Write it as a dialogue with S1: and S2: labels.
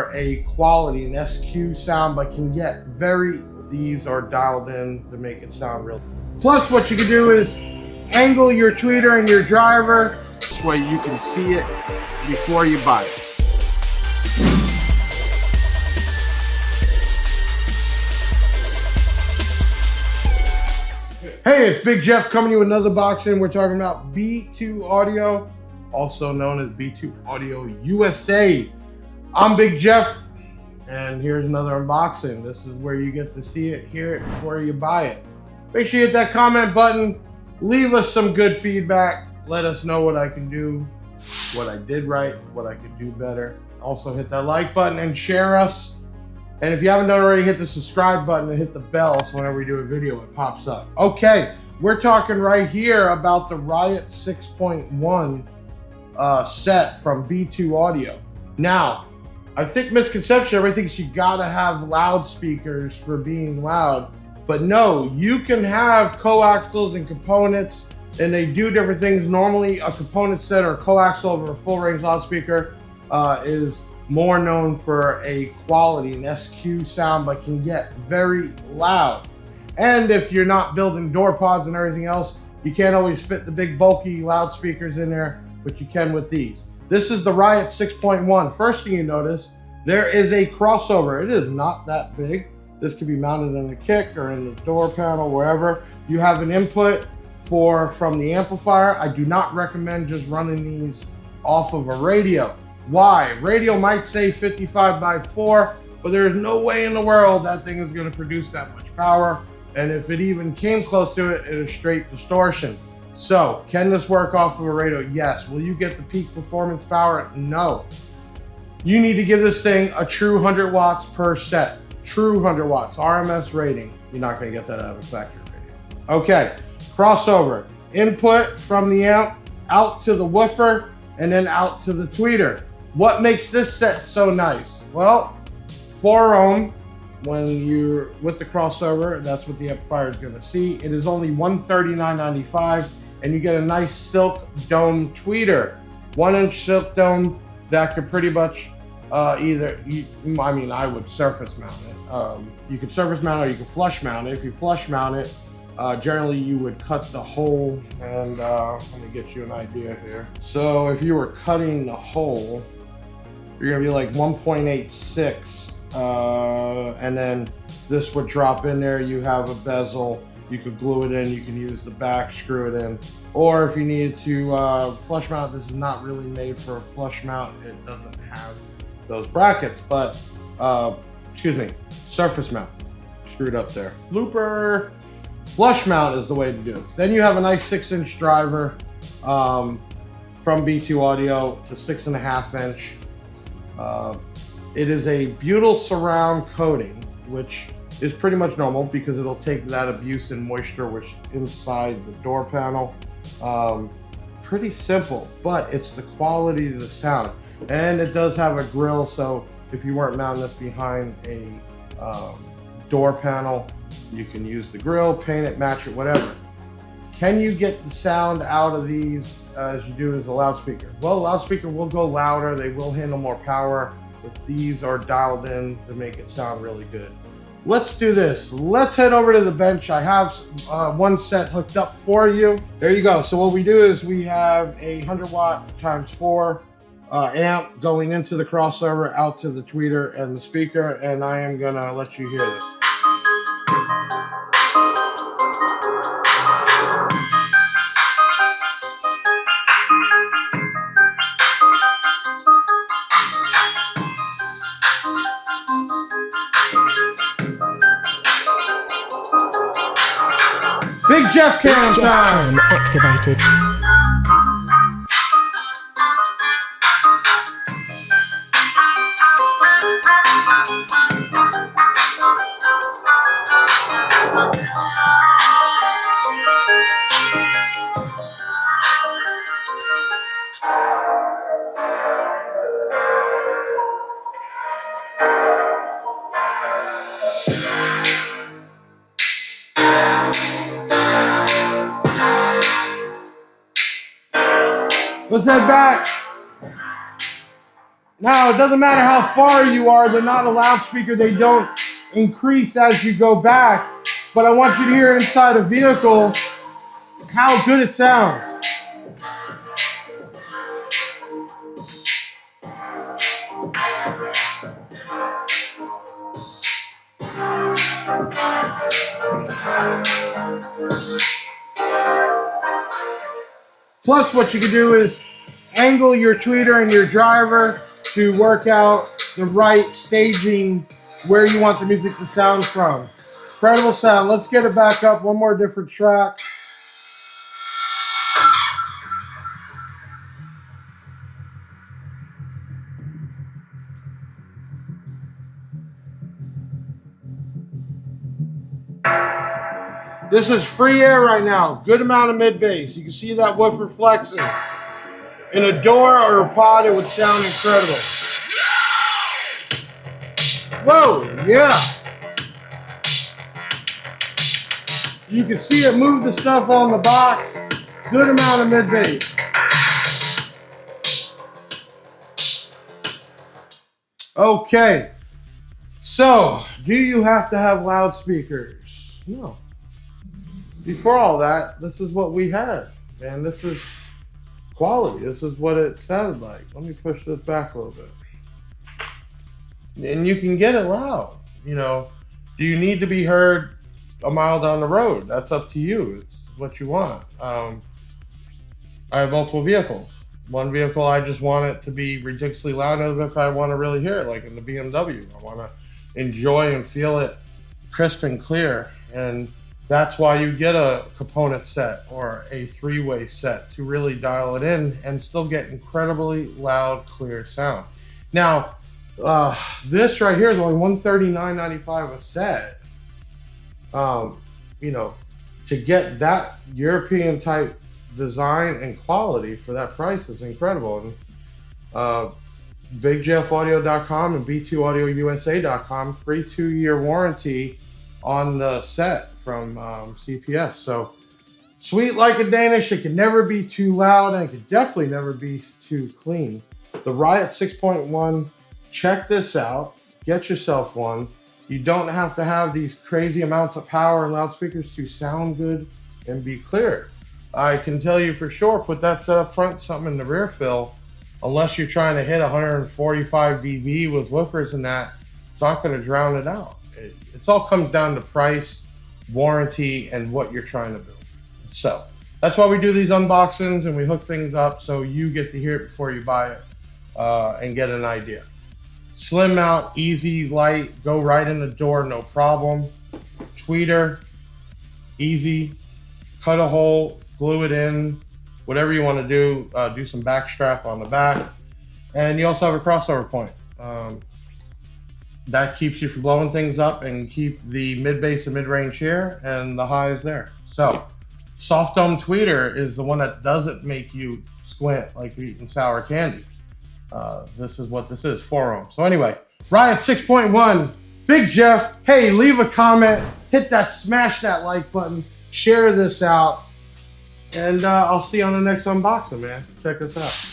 S1: for a quality, an SQ sound, but can get these are dialed in to make it sound real. Plus what you can do is angle your tweeter and your driver. This way you can see it before you buy it. Hey, it's Big Jeff coming to you with another box in. We're talking about B2 Audio, also known as B2 Audio USA. I'm Big Jeff, and here's another unboxing. This is where you get to see it, hear it before you buy it. Make sure you hit that comment button. Leave us some good feedback. Let us know what I can do, what I did right, what I could do better. Also hit that like button and share us. And if you haven't done already, hit the subscribe button and hit the bell so whenever we do a video, it pops up. Okay, we're talking right here about the RIOT6.1 set from B2 Audio. Now, I think misconception, everybody thinks you gotta have loudspeakers for being loud, but no, you can have coaxials and components, and they do different things. Normally, a component set or a coaxial over a full range loudspeaker is more known for a quality, an SQ sound, but can get very loud. And if you're not building door pods and everything else, you can't always fit the big bulky loudspeakers in there, but you can with these. This is the RIOT6.1. First thing you notice, there is a crossover. It is not that big. This could be mounted in the kick or in the door panel, wherever. You have an input from the amplifier. I do not recommend just running these off of a radio. Why? Radio might say 55/4, but there's no way in the world that thing is going to produce that much power. And if it even came close to it, it is straight distortion. So, can this work off of a radio? Yes. Will you get the peak performance power? No. You need to give this thing a true 100 watts per set. True 100 watts, RMS rating. You're not going to get that out of a factory radio. Okay, crossover. Input from the amp out to the woofer and then out to the tweeter. What makes this set so nice? Well, 4 ohm. When you're with the crossover, that's what the amplifier is going to see. It is only $139.95, and you get a nice silk dome tweeter. 1-inch silk dome that could pretty much I would surface mount it. You could surface mount it or you could flush mount it. If you flush mount it, generally you would cut the hole, and let me get you an idea here. So if you were cutting the hole, you're going to be like 1.86. And then this would drop in there. You have a bezel, you could glue it in, you can use the back, screw it in, or if you needed to flush mount, this is not really made for a flush mount. It doesn't have those brackets, but surface mount, screwed up there, looper. Flush mount is the way to do it. Then you have a nice 6-inch driver from B2 Audio. It's a 6.5 inch. It is a butyl surround coating, which is pretty much normal because it'll take that abuse and moisture which inside the door panel. Pretty simple, but it's the quality of the sound. And it does have a grill, so if you weren't mounting this behind a door panel, you can use the grill, paint it, match it, whatever. Can you get the sound out of these as you do as a loudspeaker? Well, a loudspeaker will go louder, they will handle more power, but these are dialed in to make it sound really good. Let's do this. Let's head over to the bench. I have one set hooked up for you. There you go. So what we do is we have a 100 watt ×4 amp going into the crossover, out to the tweeter and the speaker, and I am gonna let you hear this. Big Jeff cam time
S2: activated.
S1: Let's head back. Now, it doesn't matter how far you are. They're not a loudspeaker. They don't increase as you go back. But I want you to hear inside a vehicle how good it sounds. Plus, what you can do is angle your tweeter and your driver to work out the right staging where you want the music to sound from. Incredible sound. Let's get it back up. One more different track. This is free air right now. Good amount of mid bass. You can see that woofer flexing. In a door or a pod, it would sound incredible. Whoa, yeah. You can see it move the stuff on the box. Good amount of mid bass. Okay. So, do you have to have loudspeakers? No. Before all that, this is what we had. And this is quality. This is what it sounded like. Let me push this back a little bit. And you can get it loud. You know, do you need to be heard a mile down the road? That's up to you. It's what you want. I have multiple vehicles. One vehicle, I just want it to be ridiculously loud. Another if I want to really hear it, like in the BMW. I want to enjoy and feel it crisp and clear. And that's why you get a component set or a three-way set to really dial it in and still get incredibly loud, clear sound. Now, this right here is only $139.95 a set. You know, to get that European type design and quality for that price is incredible. And BigJeffAudio.com and B2AudioUSA.com, free 2-year warranty on the set from CPS. So sweet like a Danish. It can never be too loud and it can definitely never be too clean. The RIOT6.1, check this out. Get yourself one. You don't have to have these crazy amounts of power and loudspeakers to sound good and be clear. I can tell you for sure, put that set up front, something in the rear fill, unless you're trying to hit 145 dB with woofers and that, it's not going to drown it out. It all comes down to price, warranty, and what you're trying to build. So that's why we do these unboxings and we hook things up so you get to hear it before you buy it and get an idea. Slim mount, easy, light, go right in the door, no problem. Tweeter, easy, cut a hole, glue it in, whatever you want to do. Do some back strap on the back. And you also have a crossover point. That keeps you from blowing things up and keep the mid bass and mid range here and the highs there. So soft dome tweeter is the one that doesn't make you squint like you're eating sour candy. This is what this is, 4 ohm. So anyway, RIOT6.1, Big Jeff. Hey, leave a comment, hit that, smash that like button, share this out, and I'll see you on the next unboxing, man. Check us out.